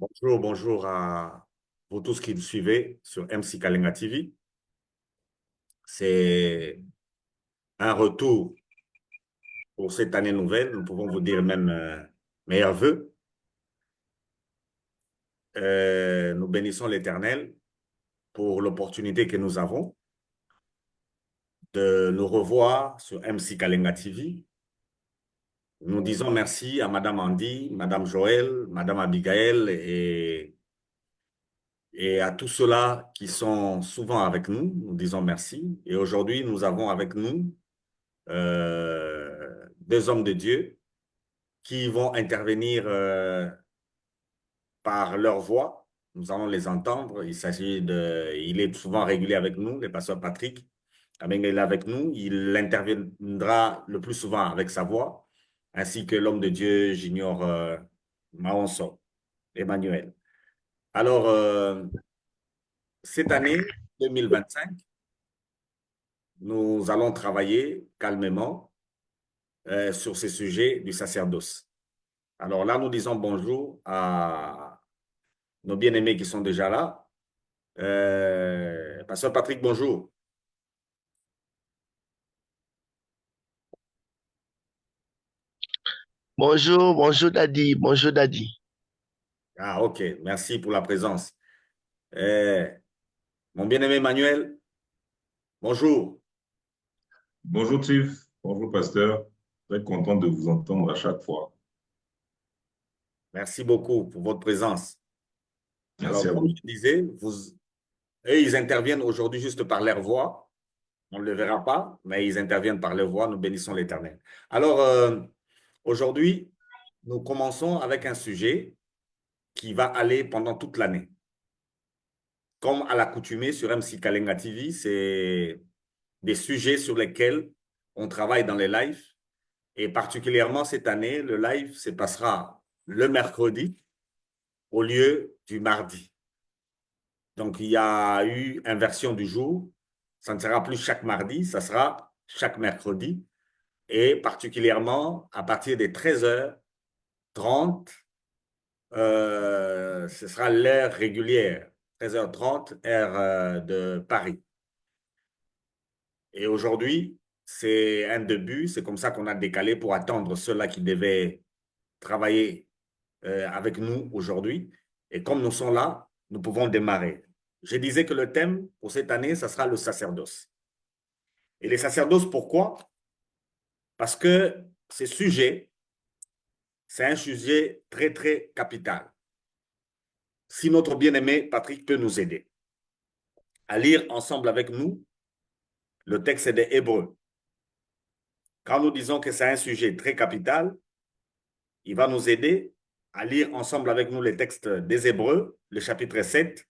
Bonjour, bonjour à vous tous qui nous suivez sur MC Kalenga TV. C'est un retour pour cette année nouvelle. Nous pouvons vous dire même meilleurs vœux. Nous bénissons l'Éternel pour l'opportunité que nous avons de nous revoir sur MC Kalenga TV. Nous disons merci à Madame Andy, Madame Joël, Madame Abigail et à tous ceux-là qui sont souvent avec nous. Nous disons merci. Et aujourd'hui, nous avons avec nous deux hommes de Dieu qui vont intervenir par leur voix. Nous allons les entendre. Il est souvent régulier avec nous, le pasteur Patrick. Il est avec nous. Il interviendra le plus souvent avec sa voix, ainsi que l'homme de Dieu, Junior Maonso, Emmanuel. Alors, cette année 2025, nous allons travailler calmement sur ce sujet du sacerdoce. Alors là, nous disons bonjour à nos bien-aimés qui sont déjà là. Pasteur Patrick, bonjour. Bonjour, bonjour Daddy, bonjour Daddy. Ah, ok, merci pour la présence. Euh, Mon bien-aimé Emmanuel, bonjour. Bonjour Tiff, bonjour Pasteur. Très content de vous entendre à chaque fois. Merci beaucoup pour votre présence. Alors, Merci à comme vous. je disais, eux, ils interviennent aujourd'hui juste par leur voix. On ne le verra pas, mais ils interviennent par leur voix. Nous bénissons l'Éternel. Alors, aujourd'hui, nous commençons avec un sujet qui va aller pendant toute l'année. Comme à l'accoutumée sur MC Kalenga TV, c'est des sujets sur lesquels on travaille dans les lives. Et particulièrement cette année, le live se passera le mercredi au lieu du mardi. Donc, il y a eu inversion du jour. Ça ne sera plus chaque mardi, ça sera chaque mercredi. Et particulièrement à partir des 13h30, ce sera l'heure régulière, 13h30, heure de Paris. Et aujourd'hui, c'est un début, c'est comme ça qu'on a décalé pour attendre ceux-là qui devaient travailler avec nous aujourd'hui. Et comme nous sommes là, nous pouvons démarrer. Je disais que le thème pour cette année, ça sera le sacerdoce. Et les sacerdoces, pourquoi? Parce que ce sujet, c'est un sujet très, très capital. Si notre bien-aimé Patrick peut nous aider à lire ensemble avec nous le texte des Hébreux. Quand nous disons que c'est un sujet très capital, il va nous aider à lire ensemble avec nous les textes des Hébreux, le chapitre 7.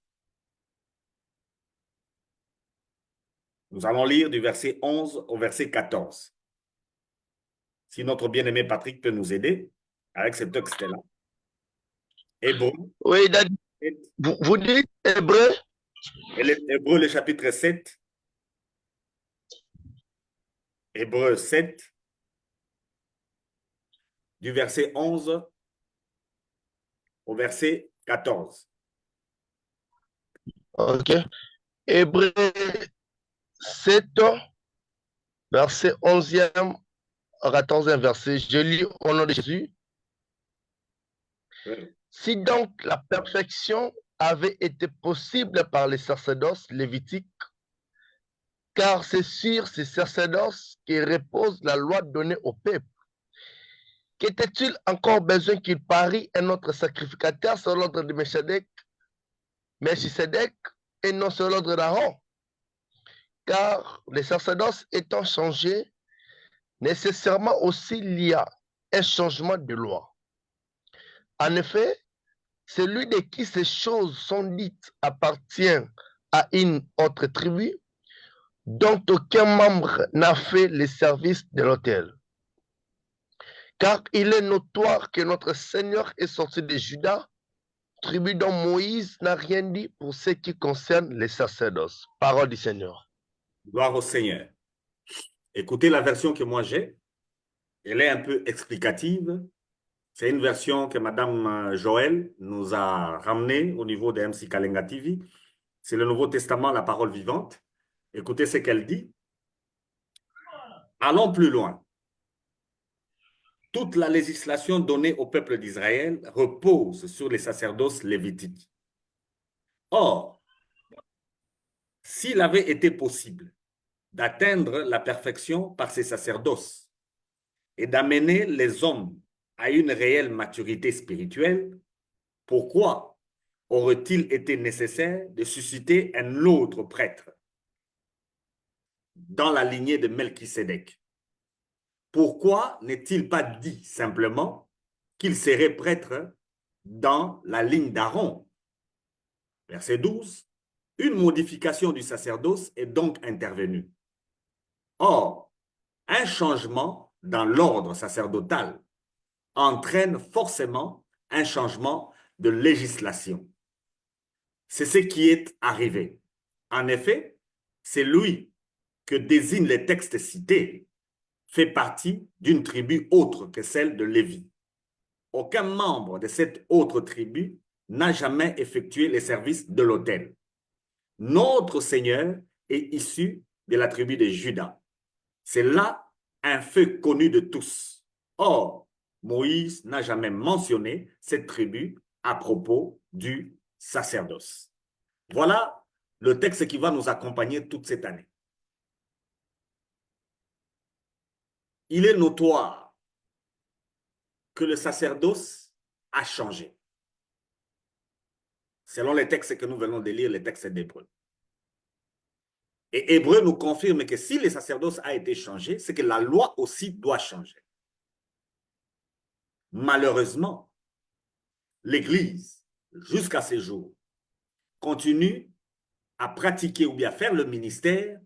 Nous allons lire du verset 11 au verset 14. Si notre bien-aimé Patrick peut nous aider avec ce texte-là. Hébreux, Oui, Daddy, vous dites hébreu? Hébreux, le chapitre 7. Hébreux 7, du verset 11 au verset 14. Ok. Hébreu 7, verset 11e à 14e verset. Je lis au nom de Jésus. Oui. Si donc la perfection avait été possible par les sacerdoces lévitiques, car c'est sur ces sacerdoces que repose la loi donnée au peuple, qu'était-il encore besoin qu'il parie un autre sacrificateur sur l'ordre de Melchisedec et non sur l'ordre d'Aaron? Car les sacerdoces étant changés, nécessairement aussi il y a un changement de loi. En effet, celui de qui ces choses sont dites appartient à une autre tribu, dont aucun membre n'a fait le service de l'autel. Car il est notoire que notre Seigneur est sorti de Juda, tribu dont Moïse n'a rien dit pour ce qui concerne les sacerdoces. Parole du Seigneur. Gloire au Seigneur. Écoutez la version que moi j'ai. Elle est un peu explicative C'est une version que Madame Joël nous a ramenée au niveau de MC Kalenga TV. C'est le Nouveau Testament, la parole vivante. Écoutez ce qu'elle dit. Allons plus loin. Toute la législation donnée au peuple d'Israël repose sur les sacerdoces lévitiques. Or, s'il avait été possible d'atteindre la perfection par ces sacerdoces et d'amener les hommes à une réelle maturité spirituelle, pourquoi aurait-il été nécessaire de susciter un autre prêtre dans la lignée de Melchisédek? Pourquoi n'est-il pas dit simplement qu'il serait prêtre dans la ligne d'Aaron? Verset 12. Une modification du sacerdoce est donc intervenue. Or, un changement dans l'ordre sacerdotal entraîne forcément un changement de législation. C'est ce qui est arrivé. En effet, c'est lui que désignent les textes cités fait partie d'une tribu autre que celle de Lévi. Aucun membre de cette autre tribu n'a jamais effectué les services de l'autel. Notre Seigneur est issu de la tribu de Juda. C'est là un fait connu de tous. Or, Moïse n'a jamais mentionné cette tribu à propos du sacerdoce. Voilà le texte qui va nous accompagner toute cette année. Il est notoire que le sacerdoce a changé. Selon les textes que nous venons de lire, les textes d'Hébreu. Et Hébreu nous confirme que si le sacerdoce a été changé, c'est que la loi aussi doit changer. Malheureusement, l'Église, jusqu'à ce jour, continue à pratiquer ou bien faire le ministère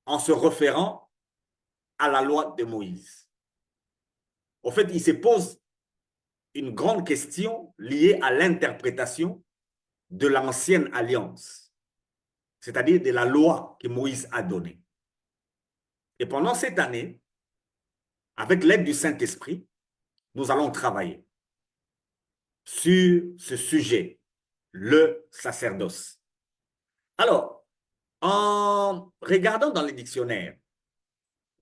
en se référant à la loi de Moïse. Au fait, il se pose une grande question liée à l'interprétation de l'ancienne alliance, c'est-à-dire de la loi que Moïse a donnée. Et pendant cette année, avec l'aide du Saint-Esprit, nous allons travailler sur ce sujet, le sacerdoce. Alors, en regardant dans les dictionnaires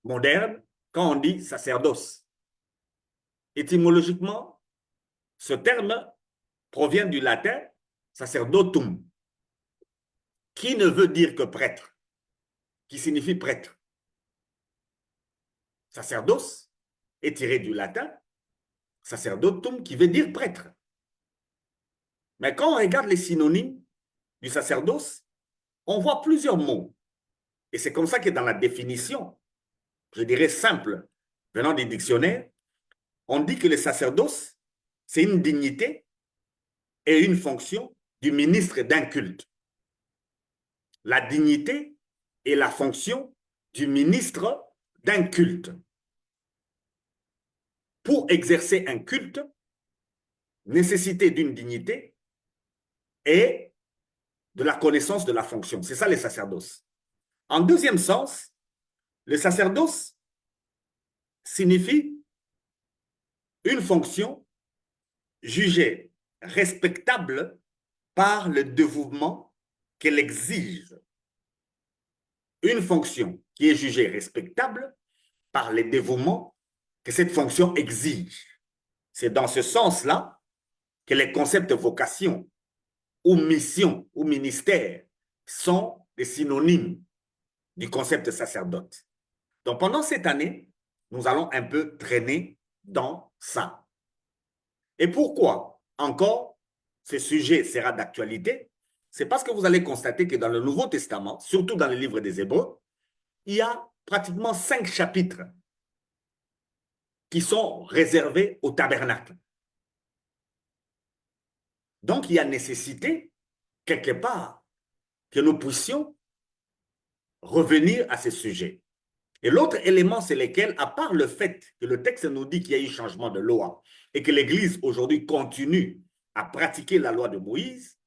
modernes, quand on dit sacerdoce, étymologiquement, ce terme provient du latin sacerdotum, qui ne veut dire que prêtre, qui signifie prêtre. Sacerdoce est tiré du latin sacerdotum, qui veut dire prêtre. Mais quand on regarde les synonymes du sacerdoce, on voit plusieurs mots. Et c'est comme ça que dans la définition, je dirais simple, venant des dictionnaires, on dit que le sacerdoce, c'est une dignité et une fonction du ministre d'un culte. La dignité et la fonction du ministre d'un culte. Pour exercer un culte, nécessité d'une dignité et de la connaissance de la fonction. C'est ça le sacerdoce. En deuxième sens, le sacerdoce signifie une fonction jugée respectable par le dévouement qu'elle exige. Une fonction qui est jugée respectable par le dévouement que cette fonction exige. C'est dans ce sens-là que les concepts de vocation ou mission ou ministère sont des synonymes du concept de sacerdoce. Donc pendant cette année, nous allons un peu traîner dans ça. Et pourquoi encore ce sujet sera d'actualité? C'est parce que vous allez constater que dans le Nouveau Testament, surtout dans le livre des Hébreux, il y a pratiquement 5 chapitres qui sont réservés au tabernacle. Donc, il y a nécessité, quelque part, que nous puissions revenir à ce sujet. Et l'autre élément, c'est lequel, à part le fait que le texte nous dit qu'il y a eu changement de loi et que l'Église aujourd'hui continue à pratiquer la loi de Moïse,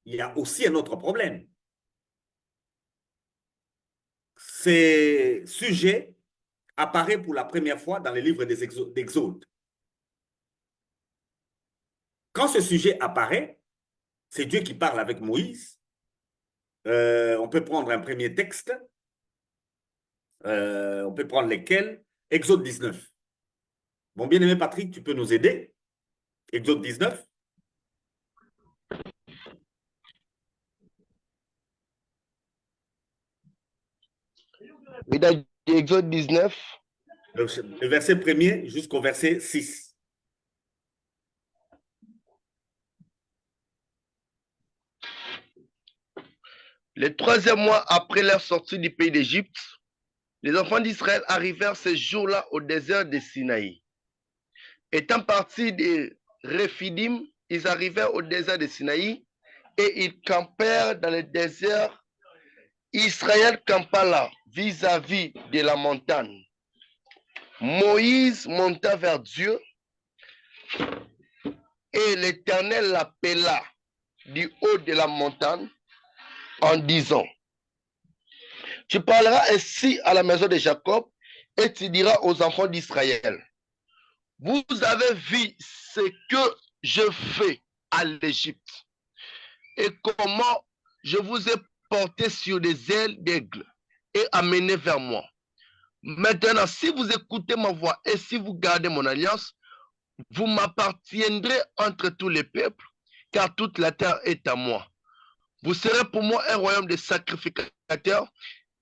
il y a aussi un autre problème. Ce sujet apparaît pour la première fois dans le livre d'Exode. quand ce sujet apparaît, c'est Dieu qui parle avec Moïse. On peut prendre un premier texte. On peut prendre lesquels? Exode 19. Mon bien-aimé Patrick, tu peux nous aider? Exode 19. Oui, dans Exode 19. Le verset 1er jusqu'au verset 6. Le 3e mois après leur sortie du pays d'Égypte, les enfants d'Israël arrivèrent ce jour-là au désert de Sinaï. Étant partis de Réphidim, ils arrivèrent au désert de Sinaï et ils campèrent dans le désert. Israël campa là, vis-à-vis de la montagne. Moïse monta vers Dieu et l'Éternel l'appela du haut de la montagne en disant: tu parleras ainsi à la maison de Jacob et tu diras aux enfants d'Israël: vous avez vu ce que je fais à l'Égypte et comment je vous ai porté sur des ailes d'aigle et amené vers moi. Maintenant, si vous écoutez ma voix et si vous gardez mon alliance, vous m'appartiendrez entre tous les peuples, car toute la terre est à moi. Vous serez pour moi un royaume de sacrificateurs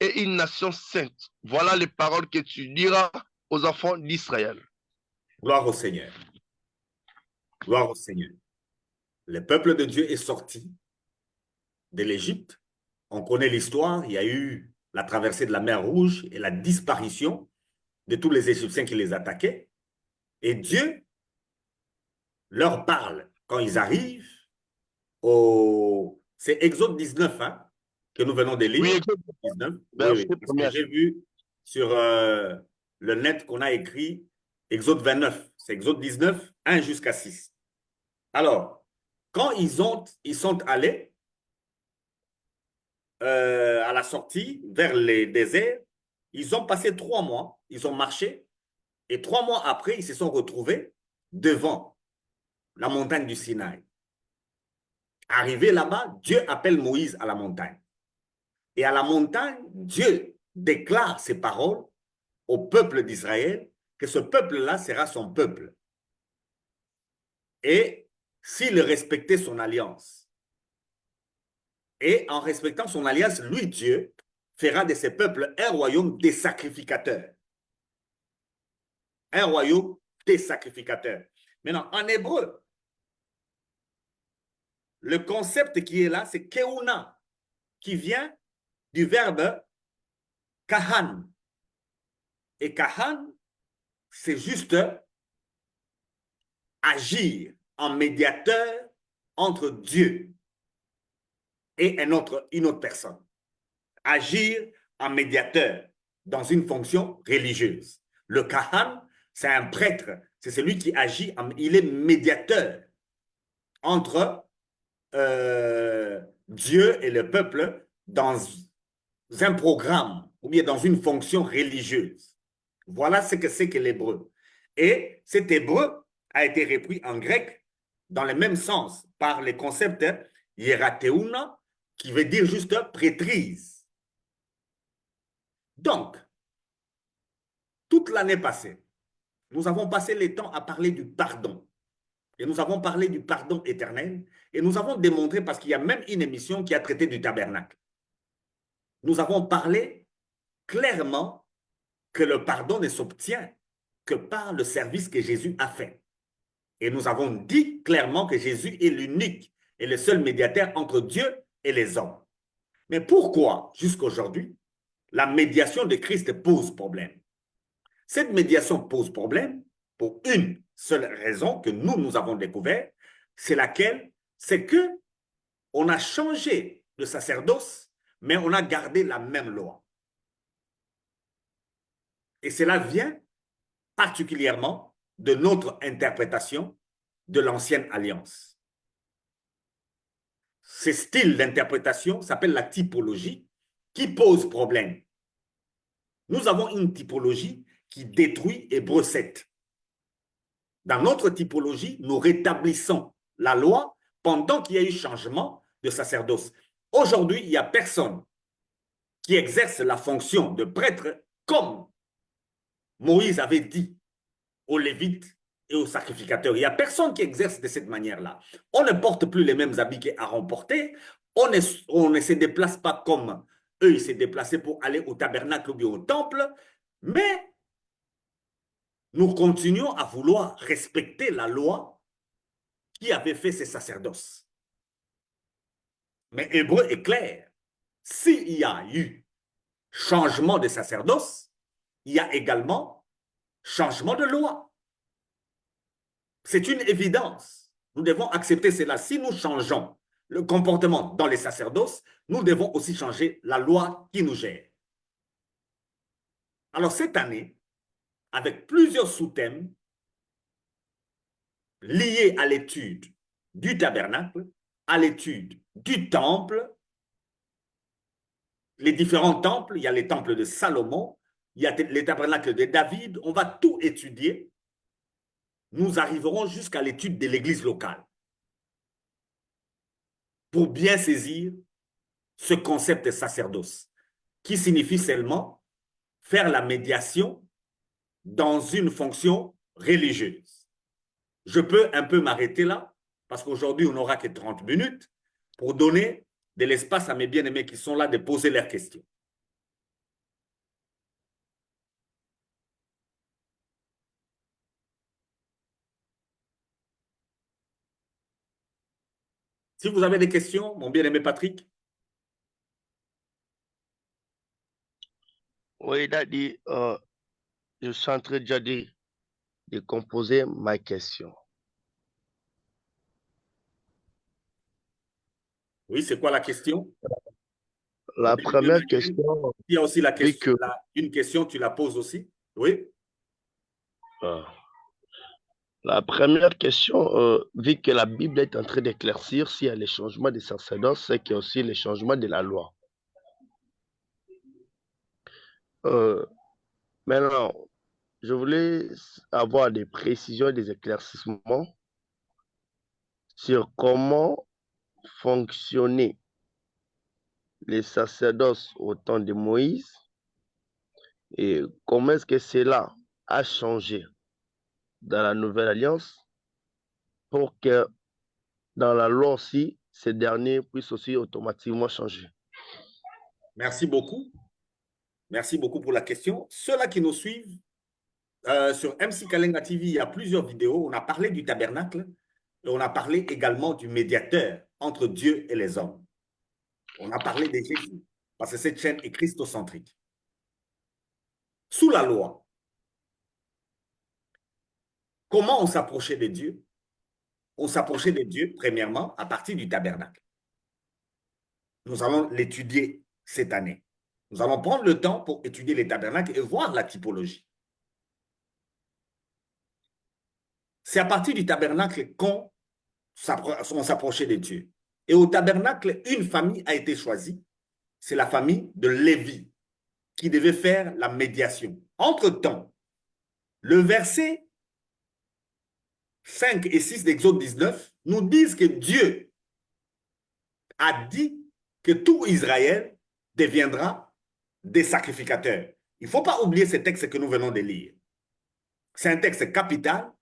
et une nation sainte. Voilà les paroles que tu diras aux enfants d'Israël. Gloire au Seigneur. Gloire au Seigneur. Le peuple de Dieu est sorti de l'Égypte. On connaît l'histoire. Il y a eu la traversée de la mer Rouge et la disparition de tous les Égyptiens qui les attaquaient. Et Dieu leur parle quand ils arrivent au... C'est Exode 19 hein, que nous venons de lire. Oui, 19. verset Oui. Parce que j'ai vu sur le net qu'on a écrit Exode 29. C'est Exode 19, 1 jusqu'à 6. Alors, quand ils sont allés à la sortie vers les déserts, ils ont passé 3 mois, ils ont marché, et 3 mois après, ils se sont retrouvés devant la montagne du Sinaï. Arrivé là-bas, Dieu appelle Moïse à la montagne. Et à la montagne, Dieu déclare ses paroles au peuple d'Israël, que ce peuple-là sera son peuple. Et s'il respectait son alliance, et en respectant son alliance, lui, Dieu, fera de ce peuple un royaume des sacrificateurs. Un royaume des sacrificateurs. Maintenant, en hébreu, le concept qui est là, c'est keuna, qui vient du verbe kahan. Et kahan, c'est juste agir en médiateur entre Dieu et une autre personne. Agir en médiateur dans une fonction religieuse. Le kahan, c'est un prêtre, c'est celui qui agit, il est médiateur entre Dieu et le peuple dans un programme ou bien dans une fonction religieuse. Voilà ce que c'est que l'hébreu. Et cet hébreu a été repris en grec dans le même sens par le concept hierateuna, qui veut dire juste prêtrise. Donc, toute l'année passée, nous avons passé le temps à parler du pardon. Et nous avons parlé du pardon éternel. Et nous avons démontré, parce qu'il y a même une émission qui a traité du tabernacle. Nous avons parlé clairement que le pardon ne s'obtient que par le service que Jésus a fait. Et nous avons dit clairement que Jésus est l'unique et le seul médiateur entre Dieu et les hommes. Mais pourquoi, jusqu'à aujourd'hui, la médiation de Christ pose problème? Cette médiation pose problème pour une seule raison que nous avons découvert, c'est laquelle? C'est que on a changé de sacerdoce, mais on a gardé la même loi. Et cela vient particulièrement de notre interprétation de l'ancienne alliance. Ce style d'interprétation s'appelle la typologie, qui pose problème. Nous avons une typologie qui détruit Hébreu 7. Dans notre typologie, nous rétablissons la loi pendant qu'il y a eu changement de sacerdoce. Aujourd'hui, il n'y a personne qui exerce la fonction de prêtre comme Moïse avait dit aux Lévites et aux sacrificateurs. Il n'y a personne qui exerce de cette manière-là. On ne porte plus les mêmes habits qu'Aaron portait. On ne se déplace pas comme eux, ils se déplaçaient pour aller au tabernacle ou bien au temple. Mais nous continuons à vouloir respecter la loi qui avait fait ces sacerdoces. Mais Hébreu est clair. S'il y a eu changement de sacerdoce, il y a également changement de loi. C'est une évidence. Nous devons accepter cela. Si nous changeons le comportement dans les sacerdoces, nous devons aussi changer la loi qui nous gère. Alors cette année, avec plusieurs sous-thèmes liés à l'étude du tabernacle, à l'étude du temple, les différents temples, il y a les temples de Salomon, il y a les tabernacles de David, on va tout étudier. Nous arriverons jusqu'à l'étude de l'église locale pour bien saisir ce concept de sacerdoce, qui signifie seulement faire la médiation dans une fonction religieuse. Je peux un peu m'arrêter là, parce qu'aujourd'hui, on n'aura que 30 minutes pour donner de l'espace à mes bien-aimés qui sont là de poser leurs questions. Si vous avez des questions, mon bien-aimé Patrick. Oui, il a dit, je suis en train déjà de composer ma question. Oui, c'est quoi la question? La première question, Il y a aussi la question, que, une question, tu la poses aussi? Oui. La première question, vu que la Bible est en train d'éclaircir s'il y a les changements des sacerdoces, c'est qu'il y a aussi les changements de la loi. Maintenant, je voulais avoir des précisions, des éclaircissements sur comment fonctionnaient les sacerdoces au temps de Moïse et comment est-ce que cela a changé dans la nouvelle alliance pour que dans la loi aussi, ces derniers puissent aussi automatiquement changer. Merci beaucoup. Merci beaucoup pour la question. Ceux-là qui nous suivent, sur MC Kalenga TV, il y a plusieurs vidéos. On a parlé du tabernacle et on a parlé également du médiateur entre Dieu et les hommes. On a parlé de Jésus parce que cette chaîne est christocentrique. Sous la loi, comment on s'approchait de Dieu? On s'approchait de Dieu, premièrement, à partir du tabernacle. Nous allons l'étudier cette année. Nous allons prendre le temps pour étudier les tabernacles et voir la typologie. C'est à partir du tabernacle qu'on s'approchait de Dieu. Et au tabernacle, une famille a été choisie. C'est la famille de Lévi qui devait faire la médiation. Entre-temps, le verset 5 et 6 d'Exode 19 nous disent que Dieu a dit que tout Israël deviendra des sacrificateurs. Il ne faut pas oublier ce texte que nous venons de lire. C'est un texte capital.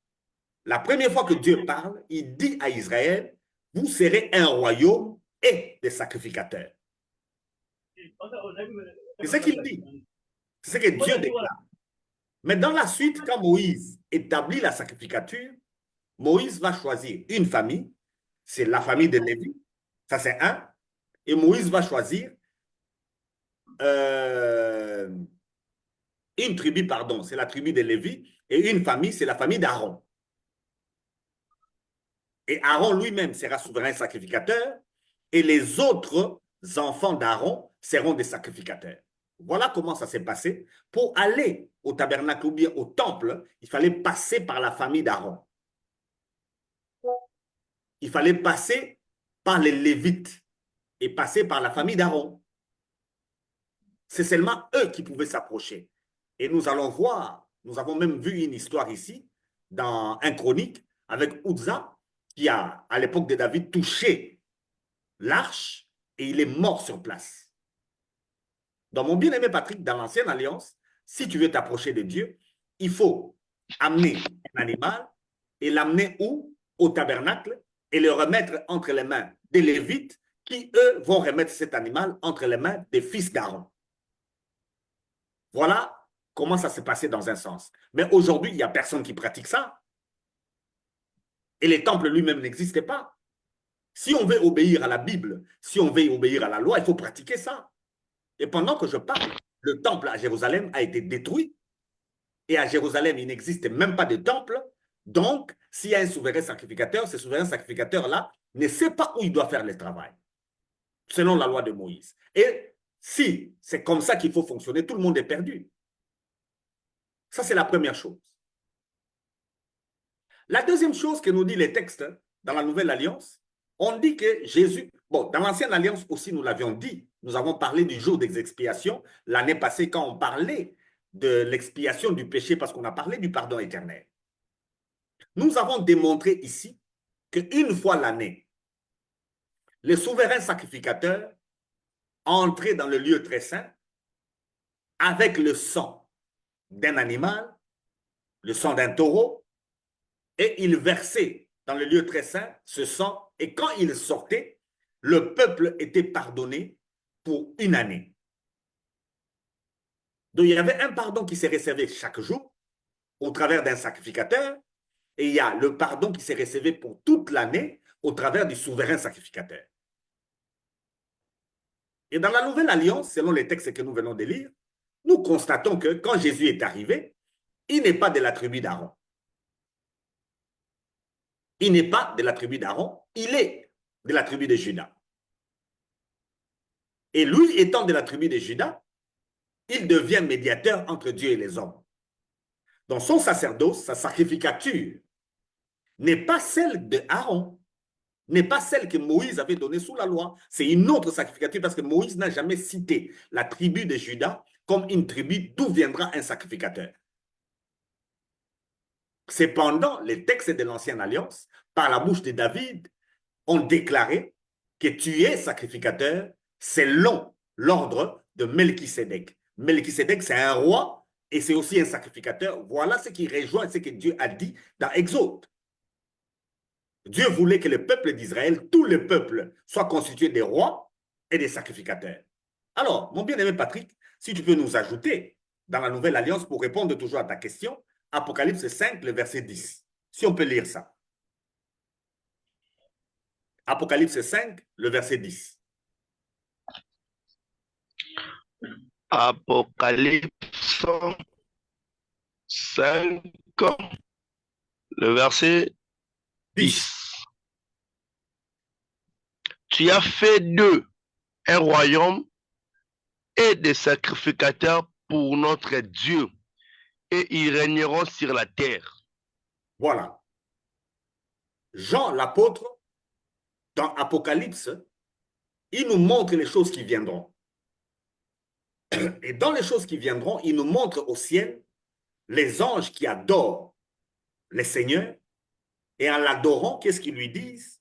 La première fois que Dieu parle, il dit à Israël, vous serez un royaume et des sacrificateurs. C'est ce qu'il dit. C'est ce que Dieu déclare. Mais dans la suite, quand Moïse établit la sacrificature, Moïse va choisir une famille, c'est la famille de Lévi, ça c'est un, et Moïse va choisir une tribu, pardon, c'est la tribu de Lévi, et une famille, c'est la famille d'Aaron. Et Aaron lui-même sera souverain sacrificateur, et les autres enfants d'Aaron seront des sacrificateurs. Voilà comment ça s'est passé. Pour aller au tabernacle ou bien au temple, il fallait passer par la famille d'Aaron. Il fallait passer par les Lévites et passer par la famille d'Aaron. C'est seulement eux qui pouvaient s'approcher. Et nous allons voir, nous avons même vu une histoire ici, dans un chronique, avec Uza, qui a, à l'époque de David, touché l'arche et il est mort sur place. Donc, mon bien-aimé Patrick, dans l'Ancienne Alliance, si tu veux t'approcher de Dieu, il faut amener un animal et l'amener où? Au tabernacle et le remettre entre les mains des Lévites qui, eux, vont remettre cet animal entre les mains des fils d'Aaron. Voilà comment ça s'est passé dans un sens. Mais aujourd'hui, il n'y a personne qui pratique ça. Et les temples lui-même n'existaient pas. Si on veut obéir à la Bible, si on veut obéir à la loi, il faut pratiquer ça. Et pendant que je parle, le temple à Jérusalem a été détruit. Et à Jérusalem, il n'existe même pas de temple. Donc, s'il y a un souverain sacrificateur, ce souverain sacrificateur-là ne sait pas où il doit faire le travail, selon la loi de Moïse. Et si c'est comme ça qu'il faut fonctionner, tout le monde est perdu. Ça, c'est la première chose. La deuxième chose que nous dit les textes dans la Nouvelle Alliance, on dit que Jésus, bon, dans l'Ancienne Alliance aussi, nous l'avions dit, nous avons parlé du jour des expiations l'année passée quand on parlait de l'expiation du péché parce qu'on a parlé du pardon éternel. Nous avons démontré ici qu'une fois l'année, le souverain sacrificateur entrait dans le lieu très saint avec le sang d'un animal, le sang d'un taureau, et il versait dans le lieu très saint ce sang, et quand il sortait, le peuple était pardonné pour une année. Donc il y avait un pardon qui s'est réservé chaque jour au travers d'un sacrificateur, et il y a le pardon qui s'est réservé pour toute l'année au travers du souverain sacrificateur. Et dans la Nouvelle Alliance, selon les textes que nous venons de lire, nous constatons que quand Jésus est arrivé, il n'est pas de la tribu d'Aaron. Il n'est pas de la tribu d'Aaron, il est de la tribu de Juda. Et lui, étant de la tribu de Juda, il devient médiateur entre Dieu et les hommes. Donc son sacerdoce, sa sacrificature, n'est pas celle de Aaron, n'est pas celle que Moïse avait donnée sous la loi. C'est une autre sacrificature parce que Moïse n'a jamais cité la tribu de Juda comme une tribu d'où viendra un sacrificateur. Cependant, les textes de l'Ancienne Alliance, par la bouche de David, ont déclaré que tu es sacrificateur selon l'ordre de Melchisédek. Melchisédek, c'est un roi et c'est aussi un sacrificateur. Voilà ce qui rejoint ce que Dieu a dit dans Exode. Dieu voulait que le peuple d'Israël, tout le peuple, soit constitué des rois et des sacrificateurs. Alors, mon bien-aimé Patrick, si tu peux nous ajouter dans la Nouvelle Alliance pour répondre toujours à ta question, Apocalypse 5, le verset 10. Si on peut lire ça. Apocalypse 5, le verset 10. Apocalypse 5, le verset 10. Tu as fait d'eux un royaume et des sacrificateurs pour notre Dieu, et ils régneront sur la terre. Voilà. Jean l'apôtre, dans Apocalypse, il nous montre les choses qui viendront. Et dans les choses qui viendront, il nous montre au ciel les anges qui adorent le Seigneur. Et en l'adorant, qu'est-ce qu'ils lui disent?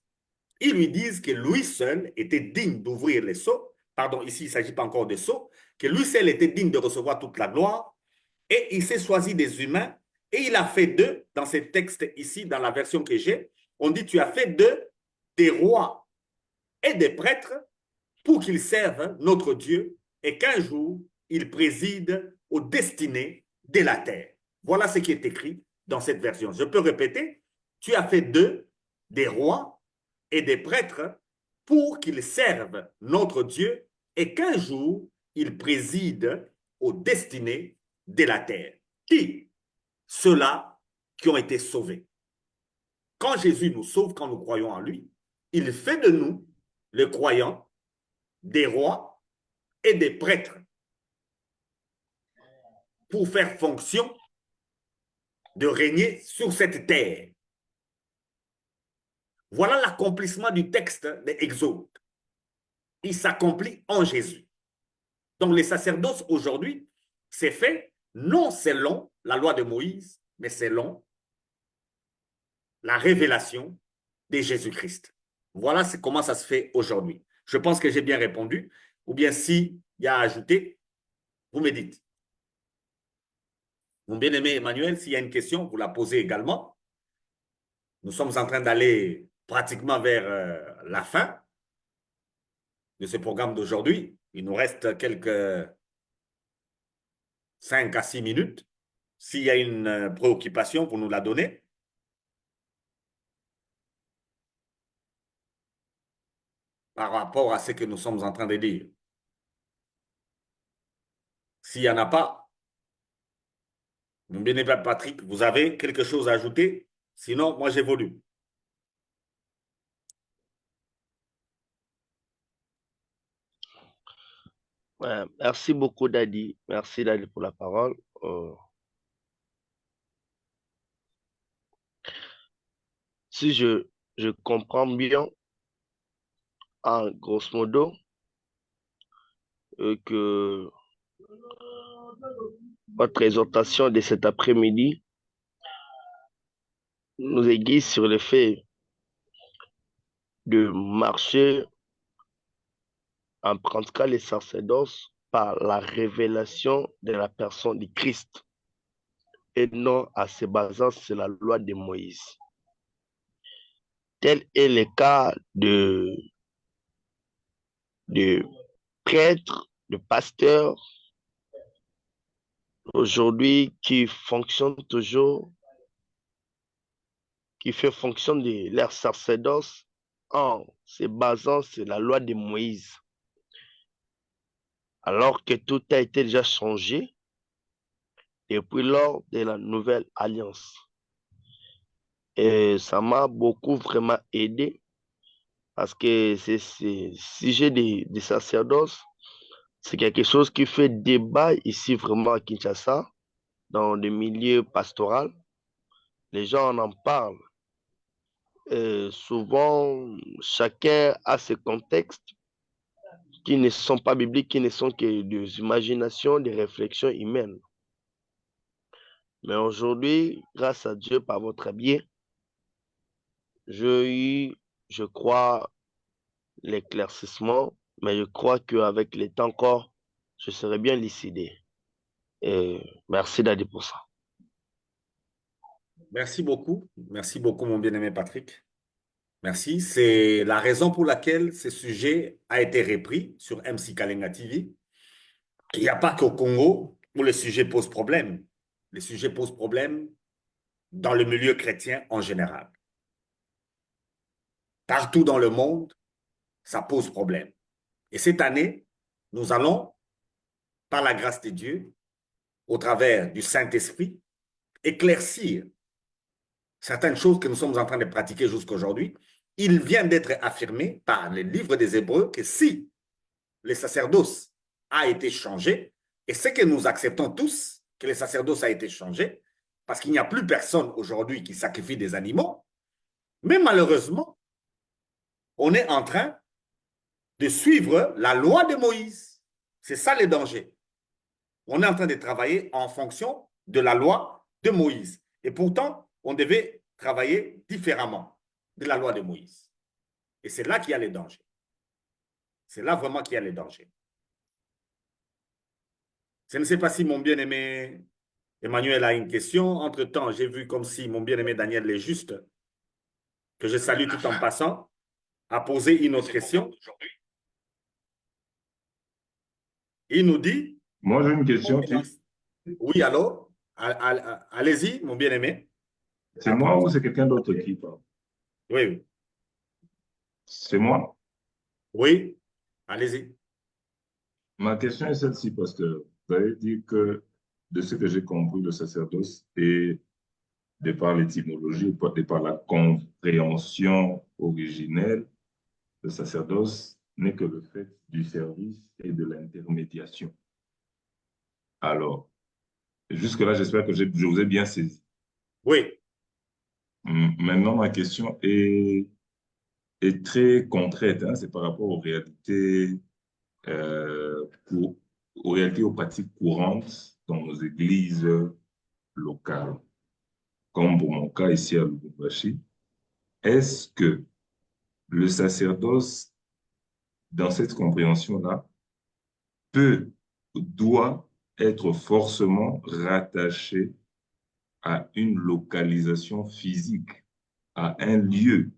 Ils lui disent que lui seul était digne d'ouvrir les sceaux. Pardon, ici, il ne s'agit pas encore de sceaux. Que lui seul était digne de recevoir toute la gloire. Et il s'est choisi des humains. Et il a fait d'eux, dans ces textes ici, dans la version que j'ai, on dit, tu as fait d'eux des rois et des prêtres pour qu'ils servent notre Dieu et qu'un jour, ils président aux destinées de la terre. Voilà ce qui est écrit dans cette version. Je peux répéter, tu as fait d'eux des rois et des prêtres pour qu'ils servent notre Dieu et qu'un jour, ils président aux destinées de la terre. Qui? Ceux-là qui ont été sauvés. Quand Jésus nous sauve, quand nous croyons en lui, il fait de nous, les croyants, des rois et des prêtres pour faire fonction de régner sur cette terre. Voilà l'accomplissement du texte de Exode. Il s'accomplit en Jésus. Donc les sacerdoces aujourd'hui, c'est fait non selon la loi de Moïse, mais selon la révélation de Jésus-Christ. Voilà comment ça se fait aujourd'hui. Je pense que j'ai bien répondu. Ou bien s'il y a à ajouter, vous me dites. Mon bien-aimé Emmanuel, s'il y a une question, vous la posez également. Nous sommes en train d'aller pratiquement vers la fin de ce programme d'aujourd'hui. Il nous reste quelques 5 à 6 minutes. S'il y a une préoccupation, vous nous la donnez. Par rapport à ce que nous sommes en train de dire. S'il n'y en a pas, mon bien-aimé Patrick, vous avez quelque chose à ajouter? Sinon, moi, j'évolue. Ouais, merci beaucoup, Daddy. Merci, Daddy, pour la parole. Si je comprends bien, en grosso modo, que votre exhortation de cet après-midi nous aiguille sur le fait de marcher en pratiquant les sacerdoces par la révélation de la personne du Christ et non en se basant sur la loi de Moïse. Tel est le cas de prêtres, de pasteurs aujourd'hui qui fonctionnent toujours, qui fait fonction de leur sacerdoce en se basant sur la loi de Moïse, alors que tout a été déjà changé depuis lors de la nouvelle alliance. Et ça m'a beaucoup vraiment aidé parce que ce sujet des sacerdoces, c'est quelque chose qui fait débat ici vraiment à Kinshasa, dans le milieu pastoral. Les gens en parlent. Souvent, chacun a ses contextes qui ne sont pas bibliques, qui ne sont que des imaginations, des réflexions humaines. Mais aujourd'hui, grâce à Dieu, par votre biais, j'ai eu, je crois, l'éclaircissement, mais je crois qu'avec le temps encore, je serai bien lucidé. Et merci Daddy pour ça. Merci beaucoup. Merci beaucoup, mon bien-aimé Patrick. Merci. C'est la raison pour laquelle ce sujet a été repris sur MC Kalenga TV. Il n'y a pas qu'au Congo où le sujet pose problème. Le sujet pose problème dans le milieu chrétien en général. Partout dans le monde, ça pose problème. Et cette année, nous allons, par la grâce de Dieu, au travers du Saint-Esprit, éclaircir certaines choses que nous sommes en train de pratiquer jusqu'aujourd'hui. Il vient d'être affirmé par le livre des Hébreux que si le sacerdoce a été changé, et c'est que nous acceptons tous que le sacerdoce a été changé, parce qu'il n'y a plus personne aujourd'hui qui sacrifie des animaux, mais malheureusement, on est en train de suivre la loi de Moïse. C'est ça le danger. On est en train de travailler en fonction de la loi de Moïse. Et pourtant, on devait travailler différemment de la loi de Moïse. Et c'est là qu'il y a les dangers. C'est là vraiment qu'il y a les dangers. Je ne sais pas si mon bien-aimé Emmanuel a une question. Entre-temps, j'ai vu comme si mon bien-aimé Daniel Léjuste, que je salue tout en passant, a posé une autre question. Il nous dit... Moi, j'ai une question. Oui, allô? Allez-y, mon bien-aimé. C'est moi ou c'est quelqu'un d'autre qui parle? Oui, oui. C'est moi. Oui, allez-y. Ma question est celle-ci parce que vous avez dit que de ce que j'ai compris, le sacerdoce est, de par l'étymologie, de par la compréhension originelle, le sacerdoce n'est que le fait du service et de l'intermédiation. Alors, jusque-là, j'espère que je vous ai bien saisi. Oui. Maintenant, ma question est très concrète. Hein, c'est par rapport aux réalités, aux réalités, aux pratiques courantes dans nos églises locales. Comme pour mon cas ici à Lubumbashi, est-ce que le sacerdoce, dans cette compréhension-là, doit être forcément rattaché à une localisation physique, à un lieu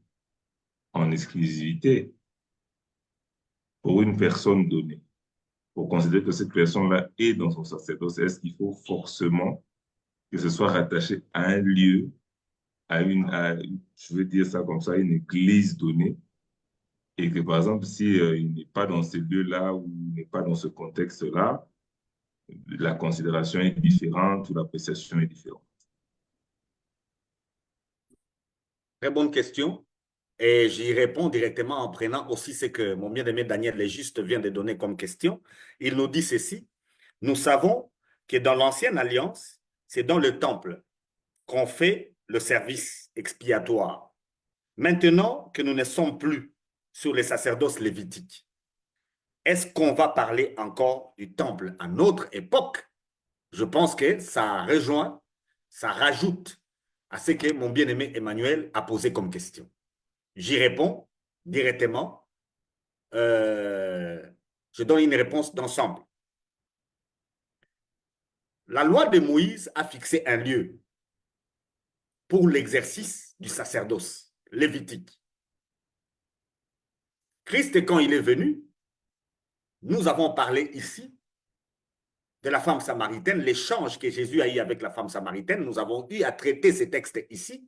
en exclusivité pour une personne donnée? Pour considérer que cette personne-là est dans son sacerdoce, est-ce qu'il faut forcément que ce soit rattaché à un lieu, je veux dire ça comme ça, une église donnée, et que par exemple, si il n'est pas dans ce lieu-là ou il n'est pas dans ce contexte-là, la considération est différente ou l'appréciation est différente. Très bonne question. Et j'y réponds directement en prenant aussi ce que mon bien-aimé Daniel Léguiste vient de donner comme question. Il nous dit ceci: nous savons que dans l'ancienne alliance, c'est dans le temple qu'on fait le service expiatoire. Maintenant que nous ne sommes plus sur les sacerdoces lévitiques, est-ce qu'on va parler encore du temple à notre époque? Je pense que ça rejoint, ça rajoute à ce que mon bien-aimé Emmanuel a posé comme question. J'y réponds directement. Je donne une réponse d'ensemble. La loi de Moïse a fixé un lieu pour l'exercice du sacerdoce lévitique. Christ, quand il est venu, nous avons parlé ici de la femme samaritaine, l'échange que Jésus a eu avec la femme samaritaine. Nous avons eu à traiter ces textes ici,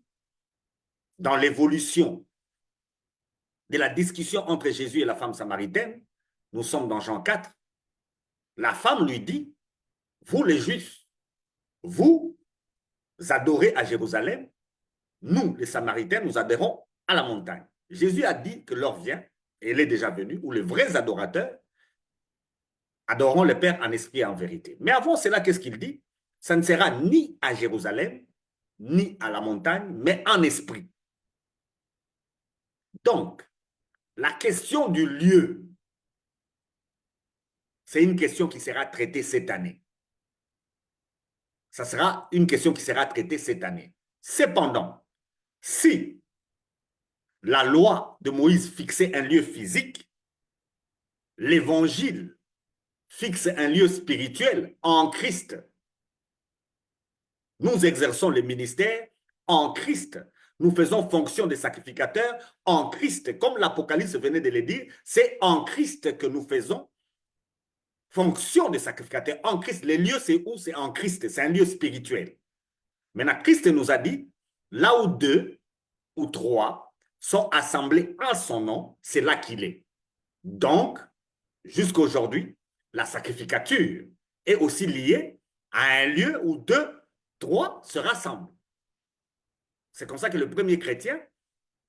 dans l'évolution de la discussion entre Jésus et la femme samaritaine. Nous sommes dans Jean 4. La femme lui dit: vous les Juifs, vous adorez à Jérusalem, nous les Samaritains, nous adhérons à la montagne. Jésus a dit que l'heure vient, et elle est déjà venue, où les vrais adorateurs adoreront le Père en esprit et en vérité. Mais avant cela, qu'est-ce qu'il dit? Ça ne sera ni à Jérusalem, ni à la montagne, mais en esprit. Donc, la question du lieu, c'est une question qui sera traitée cette année. Ça sera une question qui sera traitée cette année. Cependant, si la loi de Moïse fixait un lieu physique, l'évangile fixe un lieu spirituel en Christ. Nous exerçons le ministère en Christ. Nous faisons fonction de sacrificateurs en Christ. Comme l'Apocalypse venait de le dire, c'est en Christ que nous faisons fonction de sacrificateurs. En Christ, le lieu c'est où? C'est en Christ, c'est un lieu spirituel. Maintenant, Christ nous a dit, là où 2 ou 3 sont assemblés en son nom, c'est là qu'il est. Donc, jusqu'à aujourd'hui, la sacrificature est aussi liée à un lieu où 2, 3 se rassemblent. C'est comme ça que le premier chrétien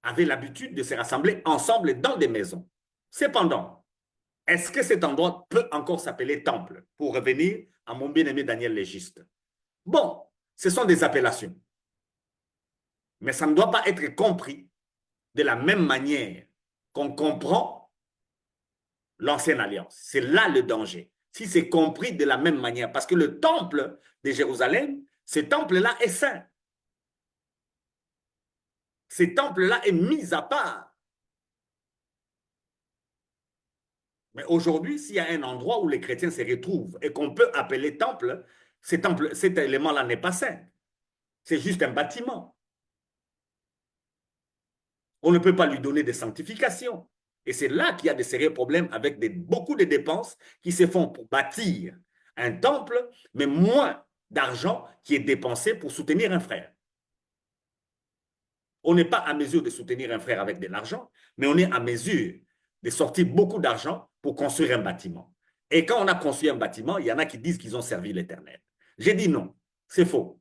avait l'habitude de se rassembler ensemble dans des maisons. Cependant, est-ce que cet endroit peut encore s'appeler temple? Pour revenir à mon bien-aimé Daniel Légiste. Bon, ce sont des appellations. Mais ça ne doit pas être compris de la même manière qu'on comprend l'ancienne alliance. C'est là le danger. Si c'est compris de la même manière, parce que le temple de Jérusalem, ce temple-là est saint. Ce temple-là est mis à part. Mais aujourd'hui, s'il y a un endroit où les chrétiens se retrouvent et qu'on peut appeler temple, cet élément-là n'est pas saint. C'est juste un bâtiment. On ne peut pas lui donner de sanctification. Et c'est là qu'il y a de sérieux problèmes avec beaucoup de dépenses qui se font pour bâtir un temple, mais moins d'argent qui est dépensé pour soutenir un frère. On n'est pas à mesure de soutenir un frère avec de l'argent, mais on est à mesure de sortir beaucoup d'argent pour construire un bâtiment. Et quand on a construit un bâtiment, il y en a qui disent qu'ils ont servi l'Éternel. J'ai dit non, c'est faux.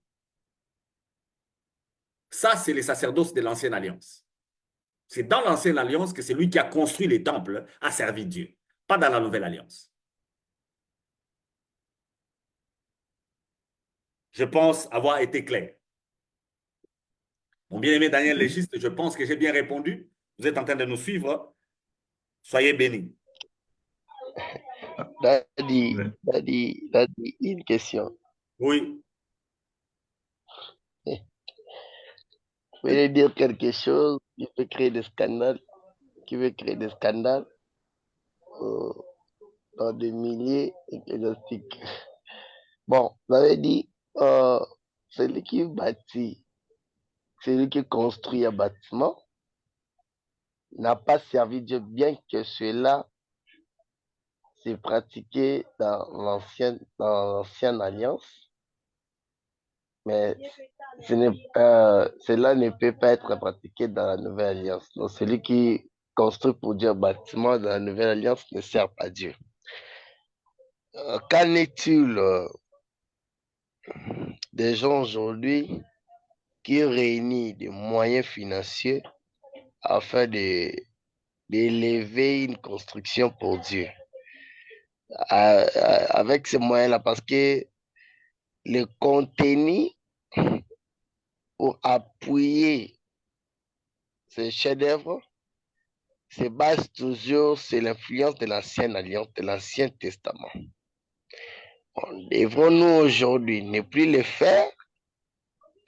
Ça, c'est les sacerdoces de l'Ancienne Alliance. C'est dans l'Ancienne Alliance que celui qui a construit les temples a servi Dieu, pas dans la Nouvelle Alliance. Je pense avoir été clair. Mon bien-aimé Daniel Légiste, je pense que j'ai bien répondu. Vous êtes en train de nous suivre. Soyez bénis. Daddy, une question. Oui. voulez dire quelque chose qui peut créer des scandales, qui veut créer des scandales euh, dans des milliers ecclésiastiques. Bon, vous avez dit, celui qui bâtit, celui qui construit un bâtiment n'a pas servi Dieu, bien que cela s'est pratiqué dans l'ancienne alliance, mais cela ne peut pas être pratiqué dans la nouvelle alliance. Donc, celui qui construit pour Dieu un bâtiment dans la nouvelle alliance ne sert pas Dieu. Qu'en est-il des gens aujourd'hui qui réunissent des moyens financiers afin d'élever une construction pour Dieu avec ces moyens-là, parce que le contenu pour appuyer ces chefs-d'œuvre se base toujours sur l'influence de l'ancienne alliance, de l'Ancien Testament. Devons-nous aujourd'hui ne plus le faire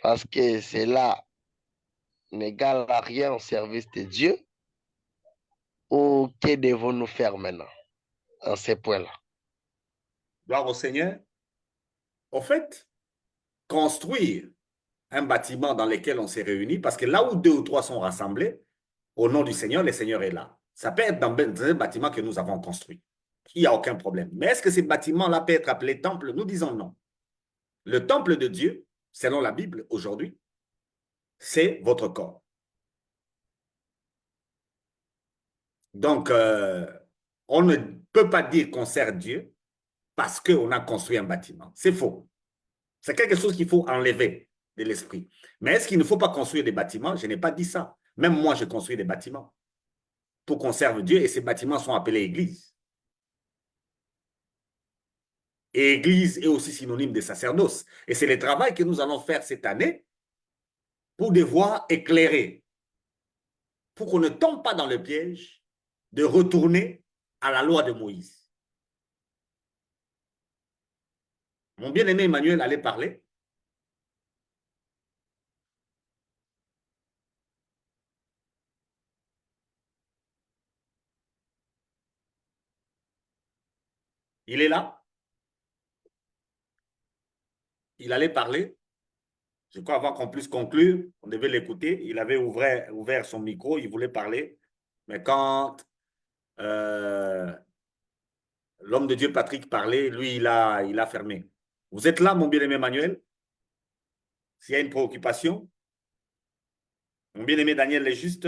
parce que cela n'égale à rien au service de Dieu, ou que devons-nous faire maintenant en ces points-là? Gloire au Seigneur. Au fait, construire un bâtiment dans lequel on s'est réunis, parce que là où deux ou trois sont rassemblés, au nom du Seigneur, le Seigneur est là. Ça peut être dans un bâtiment que nous avons construit. Il n'y a aucun problème. Mais est-ce que ces bâtiments-là peuvent être appelés temple? Nous disons non. Le temple de Dieu, selon la Bible aujourd'hui, c'est votre corps. Donc, on ne peut pas dire qu'on sert Dieu parce qu'on a construit un bâtiment. C'est faux. C'est quelque chose qu'il faut enlever de l'esprit. Mais est-ce qu'il ne faut pas construire des bâtiments? Je n'ai pas dit ça. Même moi, je construis des bâtiments pour qu'on serve Dieu et ces bâtiments sont appelés églises. Et église est aussi synonyme de sacerdoce. Et c'est le travail que nous allons faire cette année pour devoir éclairer, pour qu'on ne tombe pas dans le piège de retourner à la loi de Moïse. Mon bien-aimé Emmanuel allait parler. Il est là. Il allait parler. Je crois avant qu'on puisse conclure, on devait l'écouter. Il avait ouvert son micro, il voulait parler. Mais quand l'homme de Dieu Patrick parlait, lui, il a fermé. Vous êtes là, mon bien-aimé Emmanuel? S'il y a une préoccupation, mon bien-aimé Daniel est juste.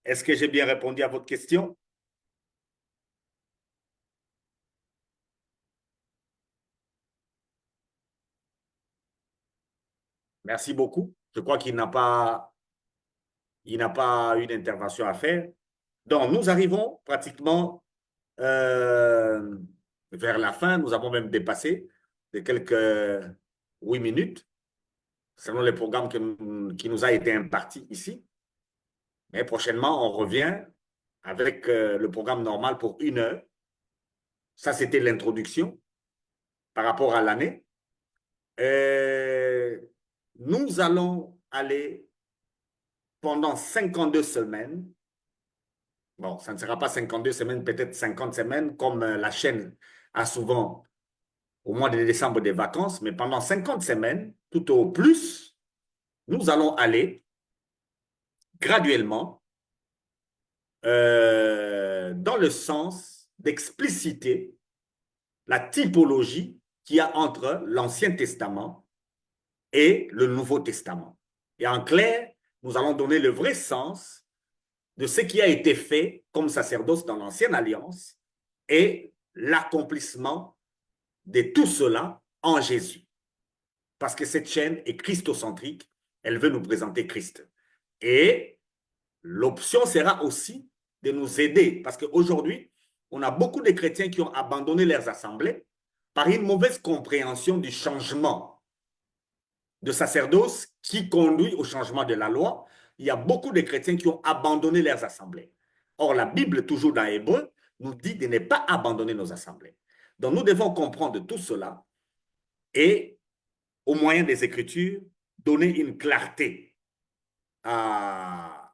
Est-ce que j'ai bien répondu à votre question? Merci beaucoup. Je crois qu'il n'a pas une intervention à faire. Donc, nous arrivons pratiquement euh, vers la fin. Nous avons même dépassé de quelques 8 minutes, selon le programme qui nous a été imparti ici. Mais prochainement, on revient avec le programme normal pour 1 heure. Ça, c'était l'introduction par rapport à l'année. Nous allons aller pendant 52 semaines. Bon, ça ne sera pas 52 semaines, peut-être 50 semaines, comme la chaîne a souvent au mois de décembre des vacances, mais pendant 50 semaines, tout au plus, nous allons aller graduellement dans le sens d'expliciter la typologie qu'il y a entre l'Ancien Testament et le Nouveau Testament. Et en clair, nous allons donner le vrai sens de ce qui a été fait comme sacerdoce dans l'Ancienne Alliance et l'accomplissement de tout cela en Jésus. Parce que cette chaîne est christocentrique, elle veut nous présenter Christ. Et l'option sera aussi de nous aider, parce qu'aujourd'hui, on a beaucoup de chrétiens qui ont abandonné leurs assemblées par une mauvaise compréhension du changement de sacerdoce qui conduit au changement de la loi. Il y a beaucoup de chrétiens qui ont abandonné leurs assemblées. Or, la Bible, toujours dans Hébreu, nous dit de ne pas abandonner nos assemblées. Donc, nous devons comprendre tout cela et, au moyen des Écritures, donner une clarté à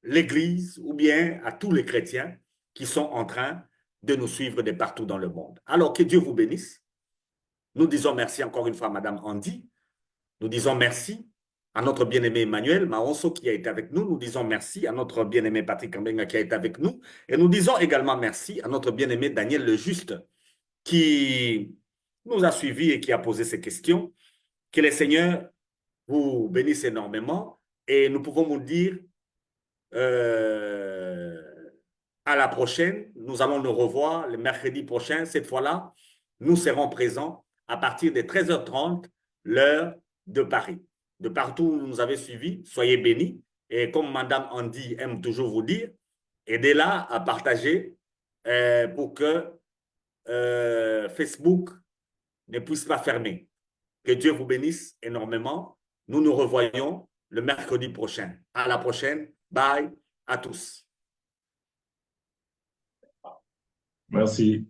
l'Église ou bien à tous les chrétiens qui sont en train de nous suivre de partout dans le monde. Alors que Dieu vous bénisse. Nous disons merci encore une fois à Madame Andy. Nous disons merci à notre bien-aimé Emmanuel Maonso qui a été avec nous. Nous disons merci à notre bien-aimé Patrick Kambenga qui a été avec nous. Et nous disons également merci à notre bien-aimé Daniel Le Juste qui nous a suivis et qui a posé ces questions. Que le Seigneur vous bénisse énormément et nous pouvons vous dire à la prochaine. Nous allons nous revoir le mercredi prochain. Cette fois-là, nous serons présents à partir de 13h30, l'heure de Paris. De partout où vous nous avez suivis, soyez bénis. Et comme Madame Andy aime toujours vous dire, aidez-la à partager pour que Facebook ne puisse pas fermer. Que Dieu vous bénisse énormément. Nous nous revoyons le mercredi prochain. À la prochaine. Bye à tous. Merci.